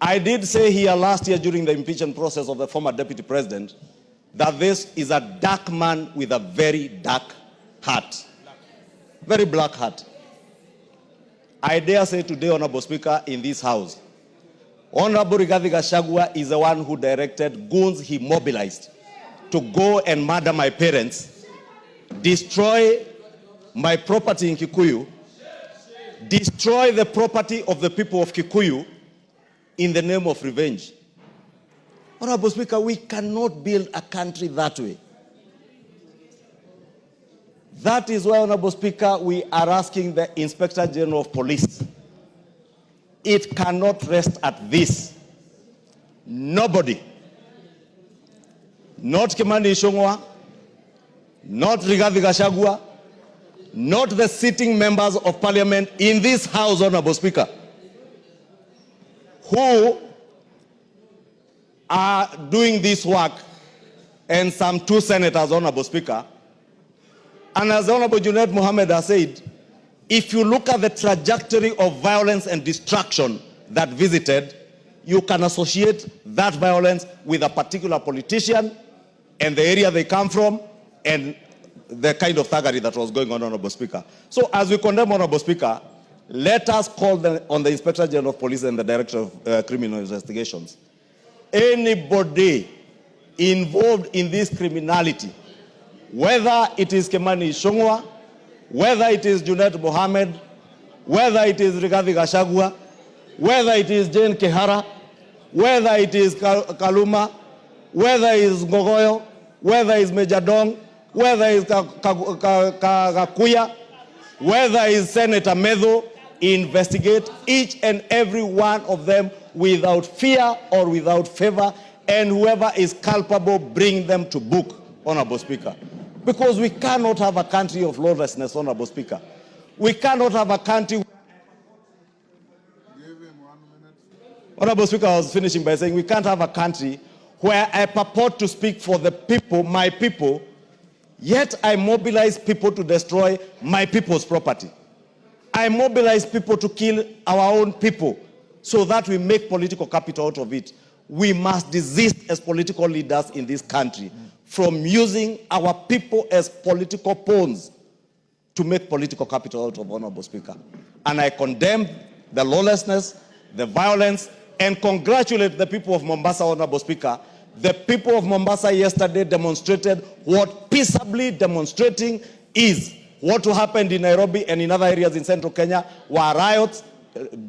I did say here last year during the impeachment process of the former deputy president that this is a dark man with a very dark heart. Very black heart. I dare say today, Honorable Speaker, in this House, Honorable Gachagua is the one who directed goons he mobilized to go and murder my parents, destroy my property in Kikuyu, destroy the property of the people of Kikuyu in the name of revenge. Honorable Speaker, we cannot build a country that way. That is why, Honorable Speaker, we are asking the Inspector General of Police. It cannot rest at this. Nobody, not Kimani Ichung'wah, not Rigathi Gachagua, not the sitting members of parliament in this House, Honorable Speaker, who are doing this work, and some 2 senators, Honorable Speaker. And as Honorable Junaid Mohammed has said, if you look at the trajectory of violence and destruction that visited, you can associate that violence with a particular politician and the area they come from and the kind of thuggery that was going on, Honorable Speaker. So as we condemn, Honorable Speaker, let us call on the Inspector General of Police and the Director of Criminal Investigations. Anybody involved in this criminality, whether it is Kimani Ichung'wah, whether it is Junaid Mohammed, whether it is Rigathi Gachagua, whether it is Jane Kihara, whether it is Kaluma, whether it is Ngogoyo, whether it is Major Dong, whether it is Kakuya, whether it is Senator Medho, investigate each and every one of them without fear or without favor, and whoever is culpable, bring them to book, Honorable Speaker. Because we cannot have a country of lawlessness, Honorable Speaker. We cannot have a country... Give him 1 minute. Honorable Speaker, I was finishing by saying we can't have a country where I purport to speak for the people, my people, yet I mobilize people to destroy my people's property. I mobilize people to kill our own people so that we make political capital out of it. We must desist as political leaders in this country from using our people as political pawns to make political capital out of, Honorable Speaker. And I condemn the lawlessness, the violence, and congratulate the people of Mombasa, Honorable Speaker. The people of Mombasa yesterday demonstrated what peaceably demonstrating is. What happened in Nairobi and in other areas in central Kenya were riots,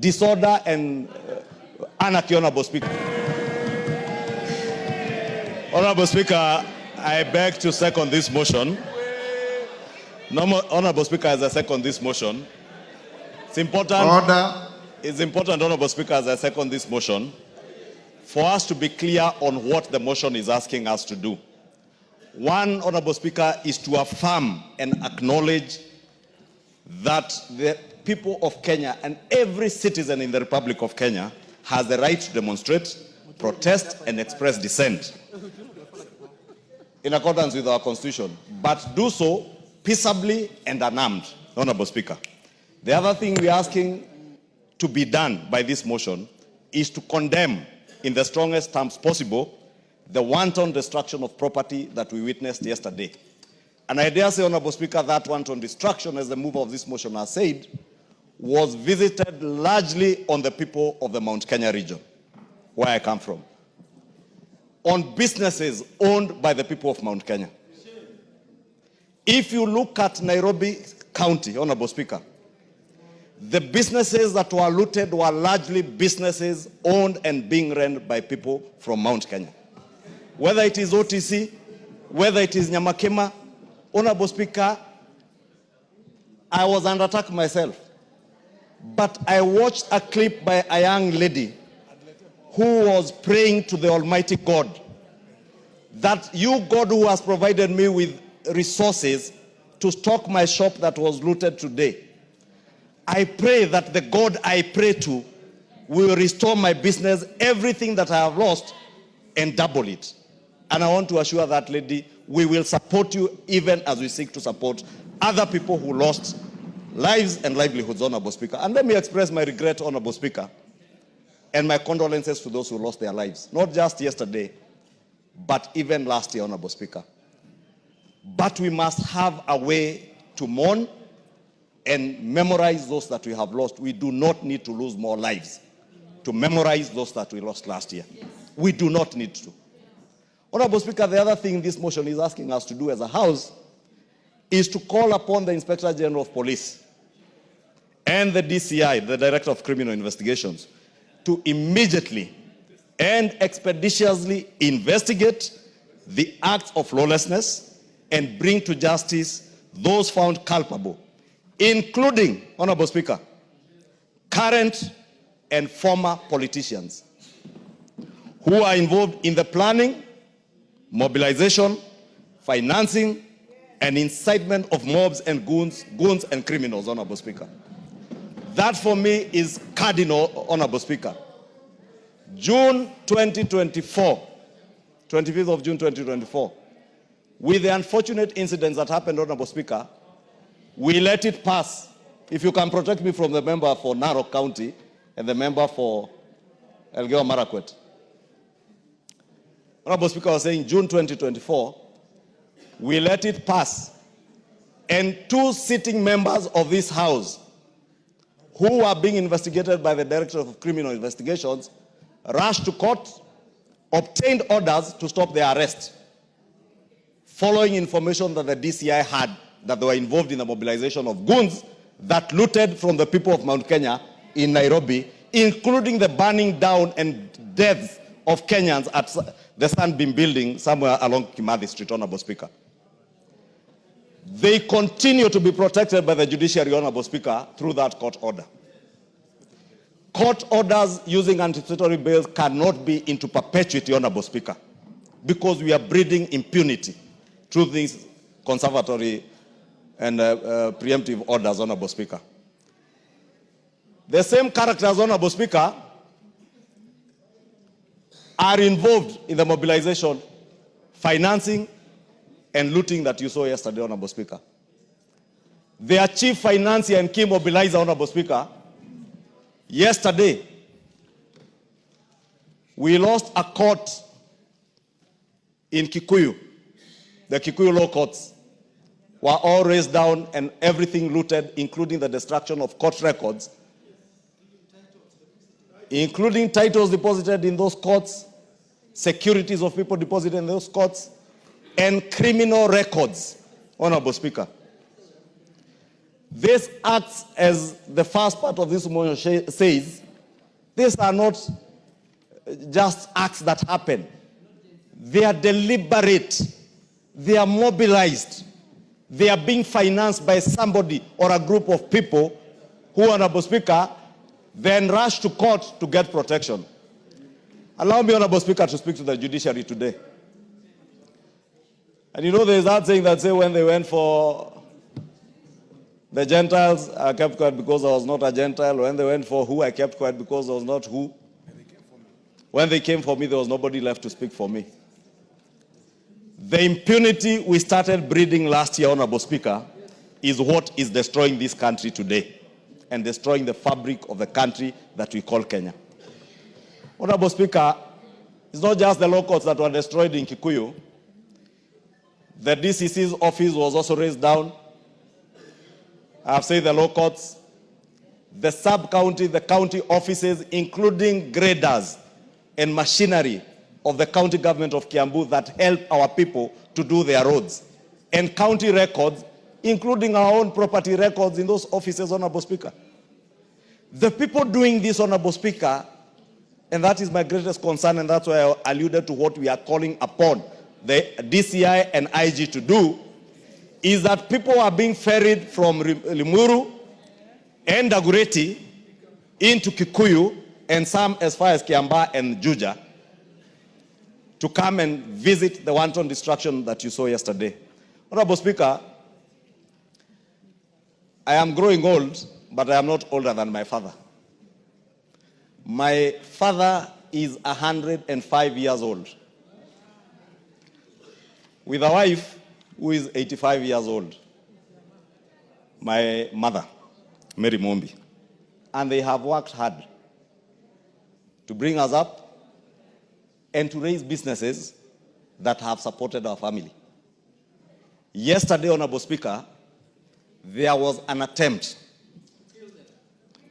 disorder, and anarchy, Honorable Speaker. Honorable Speaker, I beg to second this motion. Honorable Speaker, as I second this motion, it's important. Order. It's important, Honorable Speaker, as I second this motion, for us to be clear on what the motion is asking us to do. One, Honorable Speaker, is to affirm and acknowledge that the people of Kenya and every citizen in the Republic of Kenya has the right to demonstrate, protest, and express dissent in accordance with our Constitution, but do so peaceably and unarmed, Honorable Speaker. The other thing we're asking to be done by this motion is to condemn in the strongest terms possible the wanton destruction of property that we witnessed yesterday. And I dare say, Honorable Speaker, that wanton destruction, as the mover of this motion has said, was visited largely on the people of the Mount Kenya region, where I come from, on businesses owned by the people of Mount Kenya. If you look at Nairobi County, Honorable Speaker, the businesses that were looted were largely businesses owned and being run by people from Mount Kenya. Whether it is OTC, whether it is Nyamakema, Honorable Speaker, I was under attack myself. But I watched a clip by a young lady who was praying to the Almighty God that you, God, who has provided me with resources to stock my shop that was looted today, I pray that the God I pray to will restore my business, everything that I have lost, and double it. And I want to assure that lady, we will support you even as we seek to support other people who lost lives and livelihoods, Honorable Speaker. And let me express my regret, Honorable Speaker, And my condolences to those who lost their lives, not just yesterday, but even last year, Honorable Speaker. But we must have a way to mourn and memorize those that we have lost. We do not need to lose more lives to memorize those that we lost last year. Yes. We do not need to. Honorable Speaker, the other thing this motion is asking us to do as a House is to call upon the Inspector General of Police and the DCI, the Director of Criminal Investigations, to immediately and expeditiously investigate the acts of lawlessness and bring to justice those found culpable, including, Honorable Speaker, current and former politicians who are involved in the planning, mobilization, financing, and incitement of mobs and goons and criminals, Honorable Speaker. That for me is cardinal, Honorable Speaker. June 2024, 25th of June 2024, with the unfortunate incidents that happened, Honorable Speaker, we let it pass. If you can protect me from the member for Narok County and the member for Elgeyo Marakwet. Honorable Speaker was saying June 2024, we let it pass. And 2 sitting members of this House who are being investigated by the Director of Criminal Investigations rushed to court, obtained orders to stop their arrest, following information that the DCI had that they were involved in the mobilization of goons that looted from the people of Mount Kenya in Nairobi, including the burning down and deaths of Kenyans at the Sunbeam building somewhere along Kimathi Street, Honorable Speaker. They continue to be protected by the judiciary, Honorable Speaker, through that court order. Court orders using anticipatory bails cannot be into perpetuity, Honorable Speaker, because we are breeding impunity through these conservatory and preemptive orders, Honorable Speaker. The same characters, Honorable Speaker, are involved in the mobilization, financing, and looting that you saw yesterday, Honorable Speaker. Their chief financier and key mobilizer, Honorable Speaker, yesterday, we lost a court in Kikuyu. The Kikuyu law courts were all razed down and everything looted, including the destruction of court records, including titles deposited in those courts, securities of people deposited in those courts, and criminal records, Honorable Speaker. This acts as the first part of this motion says, these are not just acts that happen. They are deliberate. They are mobilized. They are being financed by somebody or a group of people who, Honorable Speaker, then rush to court to get protection. Allow me, Honorable Speaker, to speak to the judiciary today. And you know there's that saying that say when they went for the Gentiles, I kept quiet because I was not a Gentile. When they went for who, I kept quiet because I was not who. When they came for me, there was nobody left to speak for me. The impunity we started breeding last year, Honorable Speaker, is what is destroying this country today and destroying the fabric of the country that we call Kenya. Honorable Speaker, it's not just the law courts that were destroyed in Kikuyu. The DCC's office was also razed down. I've said the law courts, the sub-county, the county offices, including graders and machinery of the county government of Kiambu that help our people to do their roads, and county records, including our own property records in those offices, Honorable Speaker. The people doing this, Honorable Speaker, and that is my greatest concern, and that's why I alluded to what we are calling upon the DCI and IG to do, is that people are being ferried from Limuru and Dagoretti into Kikuyu and some as far as Kiambaa and Juja to come and visit the wanton destruction that you saw yesterday. Honorable Speaker, I am growing old, but I am not older than my father. My father is 105 years old, with a wife who is 85 years old, my mother, Mary Mombi. And they have worked hard. to bring us up, and to raise businesses that have supported our family. Yesterday, Honorable Speaker, there was an attempt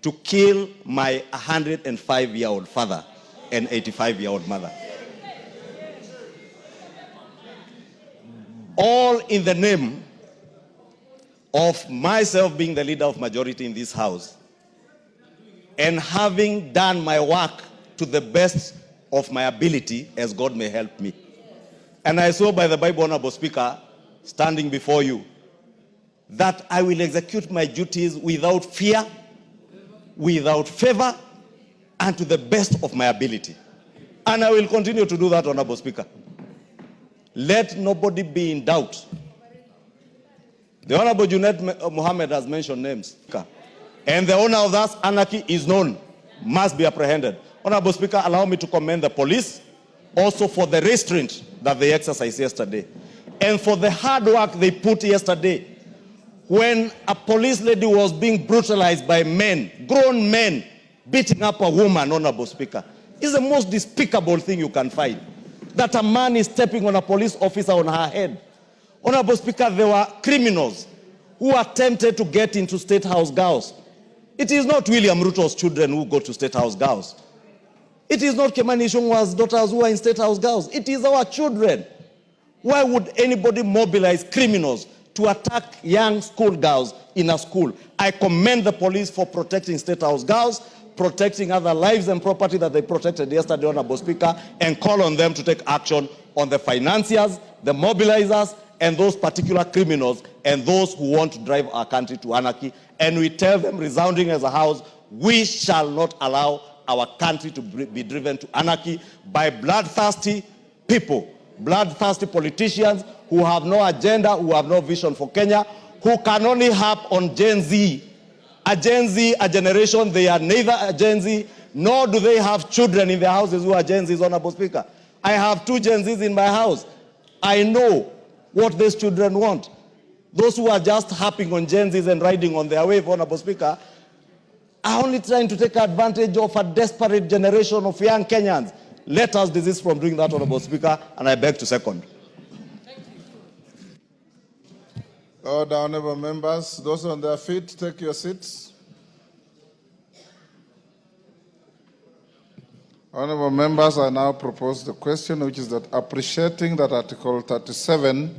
to kill my 105-year-old father and 85-year-old mother. All in the name of myself being the leader of majority in this house and having done my work to the best of my ability as God may help me. And I saw by the Bible, Honorable Speaker, standing before you, that I will execute my duties without fear, without favor, and to the best of my ability. And I will continue to do that, Honorable Speaker. Let nobody be in doubt. The Honorable Junet Mohammed has mentioned names. And the owner of that anarchy is known, must be apprehended. Honorable Speaker, allow me to commend the police also for the restraint that they exercised yesterday and for the hard work they put yesterday when a police lady was being brutalized by men, grown men, beating up a woman, Honorable Speaker. It's the most despicable thing you can find, that a man is stepping on a police officer on her head. Honorable Speaker, there were criminals who attempted to get into State House girls. It is not William Ruto's children who go to State House girls. It is not Kimani Ichung'wah's daughters who are in State House girls. It is our children. Why would anybody mobilize criminals to attack young school girls in a school? I commend the police for protecting State House girls, protecting other lives and property that they protected yesterday, Honorable Speaker, and call on them to take action on the financiers, the mobilizers, and those particular criminals and those who want to drive our country to anarchy. And we tell them, resounding as a house, we shall not allow our country to be driven to anarchy by bloodthirsty people, bloodthirsty politicians who have no agenda, who have no vision for Kenya, who can only harp on Gen Z. A Gen Z, a generation, they are neither a Gen Z, nor do they have children in their houses who are Gen Zs, Honorable Speaker. I have 2 Gen Zs in my house. I know what these children want. Those who are just harping on Gen Zs and riding on their wave, Honorable Speaker, are only trying to take advantage of a desperate generation of young Kenyans. Let us desist from doing that, Honorable Speaker, and I beg to second. Order, honorable members. Those on their feet, take your seats. Honorable members, I now propose the question, which is that appreciating that Article 37